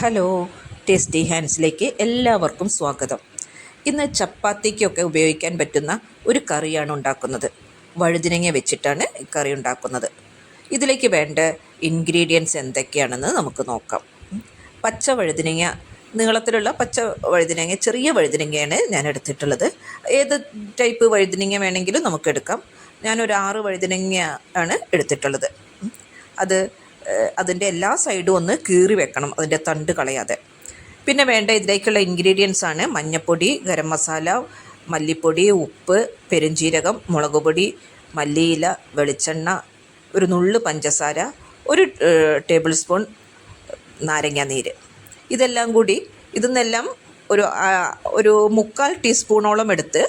Hello, tasty ഹാൻഡ്സിലേക്ക് എല്ലാവർക്കും സ്വാഗതം. ഇന്ന് ചപ്പാത്തിക്കൊക്കെ ഉപയോഗിക്കാൻ പറ്റുന്ന ഒരു കറിയാണ് ഉണ്ടാക്കുന്നത്. വഴുതിനങ്ങ വെച്ചിട്ടാണ് കറി ഉണ്ടാക്കുന്നത്. ഇതിലേക്ക് വേണ്ട ഇൻഗ്രീഡിയൻസ് എന്തൊക്കെയാണെന്ന് നമുക്ക് നോക്കാം. പച്ച വഴുതിനങ്ങ, നീളത്തിലുള്ള പച്ച വഴുതിനങ്ങ, ചെറിയ വഴുതിനങ്ങയാണ് ഞാൻ എടുത്തിട്ടുള്ളത്. ഏത് ടൈപ്പ് വഴുതിനങ്ങ വേണമെങ്കിലും നമുക്കെടുക്കാം. ഞാനൊരു 6 വഴുതിനങ്ങ ആണ് എടുത്തിട്ടുള്ളത്. അതിൻ്റെ എല്ലാ സൈഡും ഒന്ന് കീറി വെക്കണം, അതിൻ്റെ തണ്ട് കളയാതെ. പിന്നെ വേണ്ട ഇതിലേക്കുള്ള ഇൻഗ്രീഡിയൻസ് ആണ് മഞ്ഞൾപ്പൊടി, ഗരം മസാല, മല്ലിപ്പൊടി, ഉപ്പ്, പെരുംജീരകം, മുളക് പൊടി, മല്ലിയില, വെളിച്ചെണ്ണ, ഒരു നുള്ള് പഞ്ചസാര, ഒരു ടേബിൾ സ്പൂൺ നാരങ്ങ നീര്. ഇതെല്ലാം കൂടി ഇതിന്നെല്ലാം ഒരു 3/4 ടീസ്പൂണോളം എടുത്ത്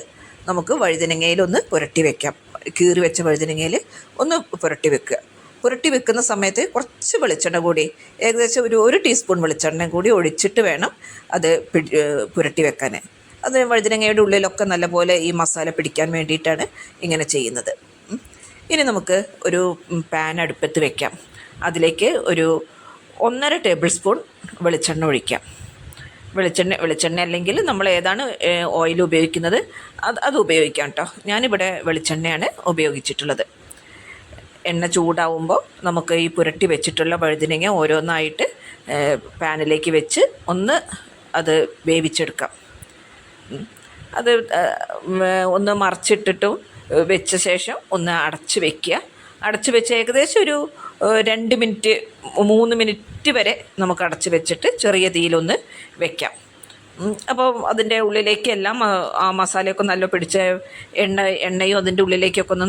നമുക്ക് വഴുതനങ്ങയിൽ ഒന്ന് പുരട്ടി വയ്ക്കാം. കീറി വെച്ച വഴുതനങ്ങയിൽ ഒന്ന് പുരട്ടി വെക്കുക. പുരട്ടി വെക്കുന്ന സമയത്ത് കുറച്ച് വെളിച്ചെണ്ണ കൂടി, ഏകദേശം ഒരു ടീസ്പൂൺ വെളിച്ചെണ്ണ കൂടി ഒഴിച്ചിട്ട് വേണം അത് പുരട്ടി വെക്കാൻ. അത് വഴുതനങ്ങയുടെ ഉള്ളിലൊക്കെ നല്ലപോലെ ഈ മസാല പിടിക്കാൻ വേണ്ടിയിട്ടാണ് ഇങ്ങനെ ചെയ്യുന്നത്. ഇനി നമുക്ക് ഒരു പാൻ അടുപ്പത്ത് വെക്കാം. അതിലേക്ക് ഒരു 1.5 ടേബിൾ സ്പൂൺ വെളിച്ചെണ്ണ ഒഴിക്കാം. വെളിച്ചെണ്ണ അല്ലെങ്കിൽ നമ്മൾ ഏതാണ് ഓയിൽ ഉപയോഗിക്കുന്നത് അത് ഉപയോഗിക്കാം കേട്ടോ. ഞാനിവിടെ വെളിച്ചെണ്ണയാണ് ഉപയോഗിച്ചിട്ടുള്ളത്. എണ്ണ ചൂടാവുമ്പോൾ നമുക്ക് ഈ പുരട്ടി വെച്ചിട്ടുള്ള വഴുതനങ്ങ ഓരോന്നായിട്ട് പാനിലേക്ക് വെച്ച് അത് വേവിച്ചെടുക്കാം. അത് ഒന്ന് മറിച്ചിട്ടിട്ടും വെച്ച ശേഷം ഒന്ന് അടച്ച് വയ്ക്കുക. അടച്ച് വെച്ച് ഏകദേശം ഒരു 2 മിനിറ്റ് 3 മിനിറ്റ് വരെ നമുക്ക് അടച്ച് വെച്ചിട്ട് ചെറിയ തീയിലൊന്ന് വെക്കാം. അപ്പോൾ അതിൻ്റെ ഉള്ളിലേക്ക് എല്ലാം ആ മസാലയൊക്കെ നല്ല പിടിച്ച എണ്ണയും അതിൻ്റെ ഉള്ളിലേക്കൊക്കെ ഒന്ന്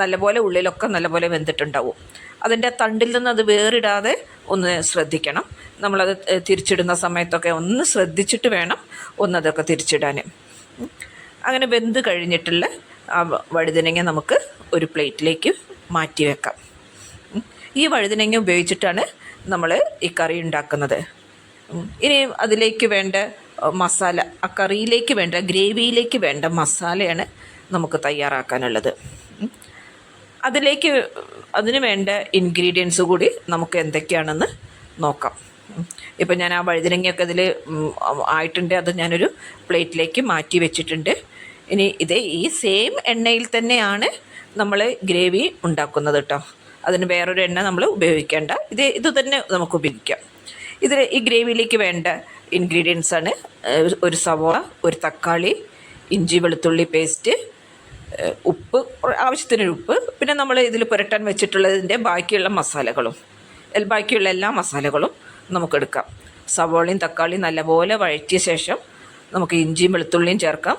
നല്ലപോലെ ഉള്ളിലൊക്കെ നല്ലപോലെ വെന്തിട്ടുണ്ടാവും. അതിൻ്റെ തണ്ടിൽ നിന്ന് അത് വേറിടാതെ ഒന്ന് ശ്രദ്ധിക്കണം. നമ്മളത് തിരിച്ചിടുന്ന സമയത്തൊക്കെ ഒന്ന് ശ്രദ്ധിച്ചിട്ട് വേണം ഒന്നതൊക്കെ തിരിച്ചിടാൻ. അങ്ങനെ വെന്ത് കഴിഞ്ഞിട്ടുള്ള ആ വഴുതനങ്ങ നമുക്ക് ഒരു പ്ലേറ്റിലേക്ക് മാറ്റി വെക്കാം. ഈ വഴുതനങ്ങ ഉപയോഗിച്ചിട്ടാണ് നമ്മൾ ഈ കറി ഉണ്ടാക്കുന്നത്. ഇനി അതിലേക്ക് വേണ്ട മസാല, ആ കറിയിലേക്ക് വേണ്ട, ഗ്രേവിയിലേക്ക് വേണ്ട മസാലയാണ് നമുക്ക് തയ്യാറാക്കാനുള്ളത്. അതിന് വേണ്ട ഇൻഗ്രീഡിയൻസ് കൂടി നമുക്ക് എന്തൊക്കെയാണെന്ന് നോക്കാം. ഇപ്പം ഞാൻ ആ വഴുതനങ്ങയൊക്കെ ഇതിൽ ആയിട്ടുണ്ട്. അത് ഞാനൊരു പ്ലേറ്റിലേക്ക് മാറ്റി വെച്ചിട്ടുണ്ട്. ഇനി ഈ സെയിം എണ്ണയിൽ തന്നെയാണ് നമ്മൾ ഗ്രേവി ഉണ്ടാക്കുന്നത് കേട്ടോ. അതിന് വേറൊരു എണ്ണ നമ്മൾ ഉപയോഗിക്കേണ്ട. ഇത് തന്നെ നമുക്ക് ഉപയോഗിക്കാം. ഈ ഗ്രേവിയിലേക്ക് വേണ്ട ഇൻഗ്രീഡിയൻസാണ് ഒരു സവോള, ഒരു തക്കാളി, ഇഞ്ചി വെളുത്തുള്ളി പേസ്റ്റ്, ഉപ്പ്, ആവശ്യത്തിനൊരു ഉപ്പ്, പിന്നെ നമ്മൾ ഇതിൽ പുരട്ടാൻ വെച്ചിട്ടുള്ളതിൻ്റെ ബാക്കിയുള്ള എല്ലാ മസാലകളും നമുക്കെടുക്കാം. സവോളയും തക്കാളിയും നല്ലപോലെ വഴറ്റിയ ശേഷം നമുക്ക് ഇഞ്ചിയും വെളുത്തുള്ളിയും ചേർക്കാം.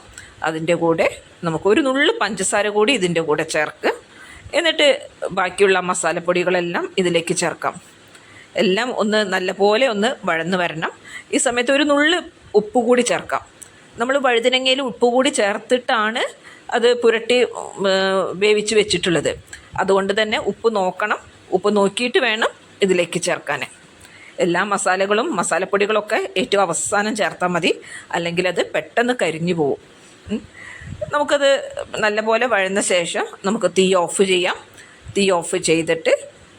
അതിൻ്റെ കൂടെ നമുക്ക് ഒരു നുള്ള് പഞ്ചസാര കൂടി ഇതിൻ്റെ കൂടെ ചേർക്കുക. എന്നിട്ട് ബാക്കിയുള്ള മസാലപ്പൊടികളെല്ലാം ഇതിലേക്ക് ചേർക്കാം. എല്ലാം നല്ലപോലെ വഴന്ന് വരണം. ഈ സമയത്ത് ഒരു നുള്ള് ഉപ്പ് കൂടി ചേർക്കാം. നമ്മൾ വഴുതനങ്ങയിൽ ഉപ്പ് കൂടി ചേർത്തിട്ടാണ് അത് പുരട്ടി വേവിച്ച് വെച്ചിട്ടുള്ളത്. അതുകൊണ്ട് തന്നെ ഉപ്പ് നോക്കണം. ഉപ്പ് നോക്കിയിട്ട് വേണം ഇതിലേക്ക് ചേർക്കാൻ. എല്ലാ മസാലപ്പൊടികളൊക്കെ ഏറ്റവും അവസാനം ചേർത്താൽ മതി, അല്ലെങ്കിൽ അത് പെട്ടെന്ന് കരിഞ്ഞു പോകും. നമുക്കത് നല്ലപോലെ വഴന്ന ശേഷം നമുക്ക് തീ ഓഫ് ചെയ്യാം. തീ ഓഫ് ചെയ്തിട്ട്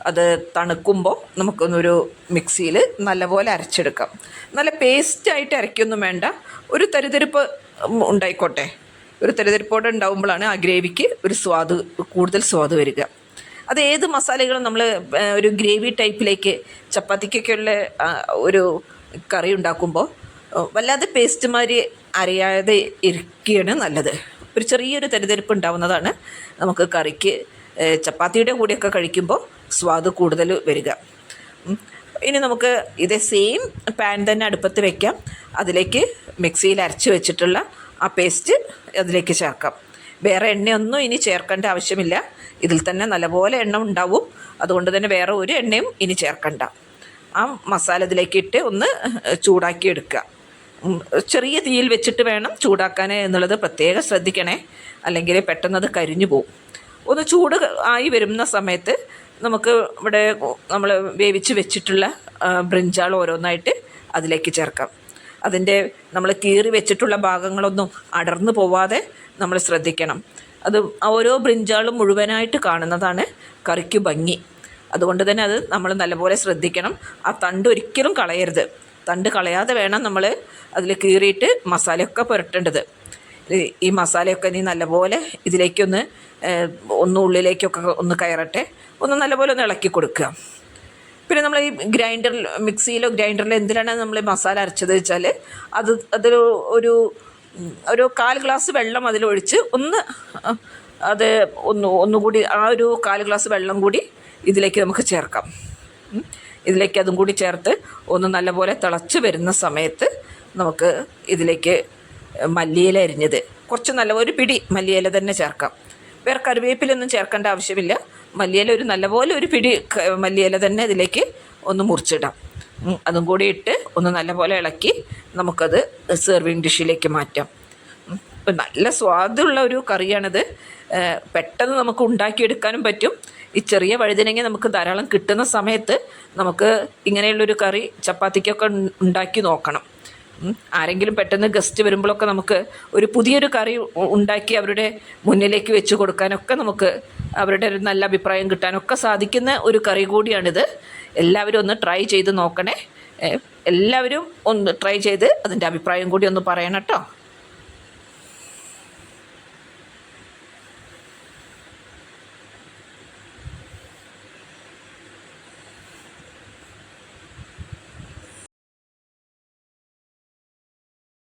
അത് തണുക്കുമ്പോൾ നമുക്കൊന്നൊരു മിക്സിയിൽ നല്ലപോലെ അരച്ചെടുക്കാം. നല്ല പേസ്റ്റായിട്ട് അരയ്ക്കൊന്നും വേണ്ട, ഒരു തരിതരിപ്പ് ഉണ്ടായിക്കോട്ടെ. ഒരു തരിതരിപ്പോടെ ഉണ്ടാകുമ്പോഴാണ് ആ ഗ്രേവിക്ക് കൂടുതൽ സ്വാദ് വരിക. അത് ഏത് മസാലകളും നമ്മൾ ഒരു ഗ്രേവി ടൈപ്പിലേക്ക് ചപ്പാത്തിക്കൊക്കെയുള്ള ഒരു കറി ഉണ്ടാക്കുമ്പോൾ വല്ലാതെ പേസ്റ്റുമാതിരി അരയാതെ ഇരിക്കുകയാണ് നല്ലത്. ഒരു ചെറിയൊരു തരിതരിപ്പ് ഉണ്ടാവുന്നതാണ് നമുക്ക് കറിക്ക് ചപ്പാത്തിയുടെ കൂടെയൊക്കെ കഴിക്കുമ്പോൾ സ്വാദ് കൂടുതൽ വരിക. ഇനി നമുക്ക് ഇതേ സെയിം പാൻ തന്നെ അടുപ്പത്ത് വയ്ക്കാം. അതിലേക്ക് മിക്സിയിൽ അരച്ച് വെച്ചിട്ടുള്ള ആ പേസ്റ്റ് അതിലേക്ക് ചേർക്കാം. വേറെ എണ്ണയൊന്നും ഇനി ചേർക്കേണ്ട ആവശ്യമില്ല. ഇതിൽ തന്നെ നല്ലപോലെ എണ്ണ ഉണ്ടാവും. അതുകൊണ്ട് തന്നെ വേറെ ഒരു എണ്ണയും ഇനി ചേർക്കണ്ട. ആ മസാല ഇതിലേക്ക് ഇട്ട് ഒന്ന് ചൂടാക്കി എടുക്കുക. ചെറിയ തീയിൽ വെച്ചിട്ട് വേണം ചൂടാക്കാൻ എന്നുള്ളത് പ്രത്യേകം ശ്രദ്ധിക്കണേ, അല്ലെങ്കിൽ പെട്ടെന്നത് കരിഞ്ഞു പോകും. ഒന്ന് ചൂട് ആയി വരുന്ന സമയത്ത് നമുക്ക് ഇവിടെ നമ്മൾ വേവിച്ച് വെച്ചിട്ടുള്ള ബ്രിഞ്ചാൾ ഓരോന്നായിട്ട് അതിലേക്ക് ചേർക്കാം. നമ്മൾ കീറി വെച്ചിട്ടുള്ള ഭാഗങ്ങളൊന്നും അടർന്നു പോവാതെ നമ്മൾ ശ്രദ്ധിക്കണം. അത് ഓരോ ബ്രിഞ്ചാളും മുഴുവനായിട്ട് കാണുന്നതാണ് കറിക്ക് ഭംഗി. അതുകൊണ്ട് തന്നെ അത് നമ്മൾ നല്ലപോലെ ശ്രദ്ധിക്കണം. ആ തണ്ട് ഒരിക്കലും കളയരുത്. തണ്ട് കളയാതെ വേണം നമ്മൾ അതിൽ കീറിയിട്ട് മസാലയൊക്കെ പുരട്ടേണ്ടത്. ഈ മസാലയൊക്കെ ഇനി നല്ലപോലെ ഇതിലേക്കൊന്ന് ഉള്ളിലേക്കൊക്കെ ഒന്ന് കയറട്ടെ, ഒന്ന് നല്ലപോലെ ഒന്ന് ഇളക്കി കൊടുക്കുക. പിന്നെ നമ്മൾ ഈ മിക്സിയിലോ ഗ്രൈൻഡറിലോ എന്തിനാണ് നമ്മൾ മസാല അരച്ചത് വെച്ചാൽ അതിൽ ഒരു 1/4 ഗ്ലാസ് വെള്ളം അതിലൊഴിച്ച് ഒന്നുകൂടി ആ ഒരു 1/4 ഗ്ലാസ് വെള്ളം കൂടി ഇതിലേക്ക് നമുക്ക് ചേർക്കാം. ഇതിലേക്ക് അതും കൂടി ചേർത്ത് ഒന്ന് നല്ലപോലെ തിളച്ച് വരുന്ന സമയത്ത് നമുക്ക് ഇതിലേക്ക് മല്ലിയില അരിഞ്ഞത് കുറച്ച് ഒരു പിടി മല്ലിയില തന്നെ ചേർക്കാം. വേറെ കറിവേപ്പിലൊന്നും ചേർക്കേണ്ട ആവശ്യമില്ല. മല്ലിയില നല്ലപോലെ ഒരു പിടി മല്ലിയില തന്നെ ഇതിലേക്ക് ഒന്ന് മുറിച്ചിടാം. അതും കൂടി ഇട്ട് ഒന്ന് നല്ലപോലെ ഇളക്കി നമുക്കത് സെർവിങ് ഡിഷിലേക്ക് മാറ്റാം. നല്ല സ്വാദുള്ള ഒരു കറിയാണിത്. പെട്ടെന്ന് നമുക്ക് ഉണ്ടാക്കിയെടുക്കാനും പറ്റും. ഈ ചെറിയ വഴുതനങ്ങ നമുക്ക് ധാരാളം കിട്ടുന്ന സമയത്ത് നമുക്ക് ഇങ്ങനെയുള്ളൊരു കറി ചപ്പാത്തിക്കൊക്കെ ഉണ്ടാക്കി നോക്കണം. ആരെങ്കിലും പെട്ടെന്ന് ഗസ്റ്റ് വരുമ്പോഴൊക്കെ നമുക്ക് ഒരു പുതിയൊരു കറി ഉണ്ടാക്കി അവരുടെ മുന്നിലേക്ക് വെച്ച് കൊടുക്കാനൊക്കെ നമുക്ക് അവരുടെ ഒരു നല്ല അഭിപ്രായം കിട്ടാനൊക്കെ സാധിക്കുന്ന ഒരു കറി കൂടിയാണിത്. എല്ലാവരും ഒന്ന് ട്രൈ ചെയ്ത് നോക്കണേ. എല്ലാവരും ഒന്ന് ട്രൈ ചെയ്ത് അതിൻ്റെ അഭിപ്രായം കൂടി ഒന്ന് പറയണം കേട്ടോ.